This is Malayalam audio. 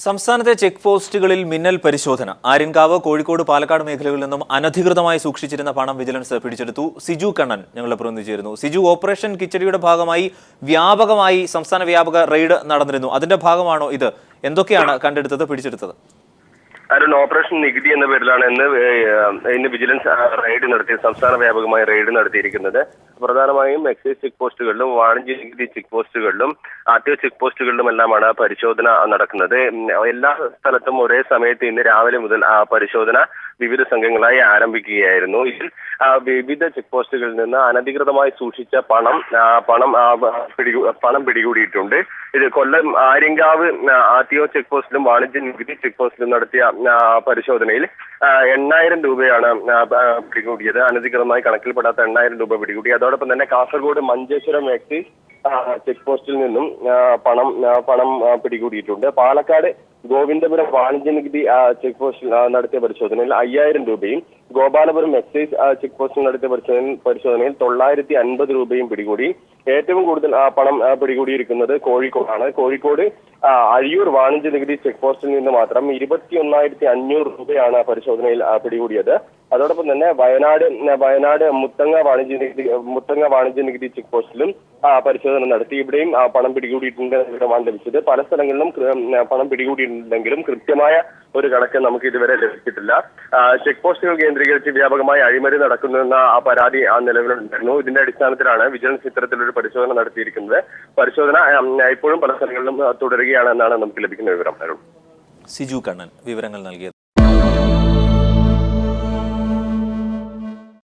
സംസ്ഥാനത്തെ ചെക്ക് പോസ്റ്റുകളിൽ മിന്നൽ പരിശോധന. ആര്യൻകാവ്, കോഴിക്കോട്, പാലക്കാട് മേഖലകളിൽ നിന്നും അനധികൃതമായി സൂക്ഷിച്ചിരുന്ന പണം വിജിലൻസ് പിടിച്ചെടുത്തു. സിജു കണ്ണൻ ഞങ്ങളെ പ്രതിനിധി ചേരുന്നു. സിജു, ഓപ്പറേഷൻ കിച്ചടിയുടെ ഭാഗമായി വ്യാപകമായി സംസ്ഥാന വ്യാപക റെയ്ഡ് നടന്നിരുന്നു. അതിന്റെ ഭാഗമാണോ ഇത്? എന്തൊക്കെയാണ് കണ്ടെടുത്തത്, പിടിച്ചെടുത്തത്? അരുൺ, ഓപ്പറേഷൻ നികുതി എന്ന പേരിലാണ് ഇന്ന് വിജിലൻസ് റെയ്ഡ് നടത്തി സംസ്ഥാന വ്യാപകമായി റെയ്ഡ് നടത്തിയിരിക്കുന്നത്. പ്രധാനമായും എക്സൈസ് ചെക്ക് പോസ്റ്റുകളിലും വാണിജ്യ നികുതി ചെക്ക് പോസ്റ്റുകളിലും ആർടിഒ ചെക്ക് പോസ്റ്റുകളിലുമെല്ലാമാണ് പരിശോധന നടക്കുന്നത്. എല്ലാ സ്ഥലത്തും ഒരേ സമയത്ത് ഇന്ന് രാവിലെ മുതൽ പരിശോധന വിവിധ സംഘങ്ങളായി ആരംഭിക്കുകയായിരുന്നു. ഇതിൽ വിവിധ ചെക്ക് പോസ്റ്റുകളിൽ നിന്ന് അനധികൃതമായി സൂക്ഷിച്ച പണം പിടികൂടിയിട്ടുണ്ട്. ഇത് കൊല്ലം ആര്യങ്കാവ് ആർടിഒ ചെക്ക് പോസ്റ്റിലും വാണിജ്യ നികുതി ചെക്ക് പോസ്റ്റിലും നടത്തിയ പരിശോധനയിൽ 8,000 രൂപയാണ് പിടികൂടിയത്. അനധികൃതമായി കണക്കിൽപ്പെടാത്ത 8,000 രൂപ പിടികൂടി. അതോടൊപ്പം തന്നെ കാസർഗോഡ് മഞ്ചേശ്വരം എക്സൈസ് ചെക്ക് പോസ്റ്റിൽ നിന്നും പണം പിടികൂടിയിട്ടുണ്ട്. പാലക്കാട് ഗോവിന്ദപുരം വാണിജ്യ നികുതി ചെക്ക് പോസ്റ്റിൽ നടത്തിയ പരിശോധനയിൽ 5,000 രൂപയും ഗോപാലപുരം എക്സൈസ് ചെക്ക് പോസ്റ്റിൽ നടത്തിയ പരിശോധനയിൽ 950 രൂപയും പിടികൂടി. ഏറ്റവും കൂടുതൽ പണം പിടികൂടിയിരിക്കുന്നത് കോഴിക്കോടാണ്. കോഴിക്കോട് അഴിയൂർ വാണിജ്യ നികുതി ചെക്ക് പോസ്റ്റിൽ നിന്ന് മാത്രം 21,500 രൂപയാണ് പരിശോധനയിൽ പിടികൂടിയത്. അതോടൊപ്പം തന്നെ വയനാട് മുത്തങ്ങ വാണിജ്യ നികുതി ചെക്ക് പോസ്റ്റിലും പരിശോധന നടത്തി. ഇവിടെയും പണം പിടികൂടിയിട്ടുണ്ട് വിവരമാണ് ലഭിച്ചത്. പല സ്ഥലങ്ങളിലും പണം പിടികൂടിയിട്ടുണ്ടെങ്കിലും കൃത്യമായ ഒരു കണക്ക് നമുക്ക് ഇതുവരെ ലഭിച്ചിട്ടില്ല. ചെക്ക് പോസ്റ്റുകൾ കേന്ദ്രീകരിച്ച് വ്യാപകമായി അഴിമതി നടക്കുന്നുവെന്ന പരാതി നിലവിലുണ്ടായിരുന്നു. ഇതിന്റെ അടിസ്ഥാനത്തിലാണ് വിജിലൻസ് ഇത്തരത്തിലൊരു പരിശോധന നടത്തിയിരിക്കുന്നത്. പരിശോധന ഇപ്പോഴും പല സ്ഥലങ്ങളിലും തുടരുകയാണെന്നാണ് നമുക്ക് ലഭിക്കുന്ന വിവരം. സിജു കണ്ണൻ വിവരങ്ങൾ നൽകിയത്.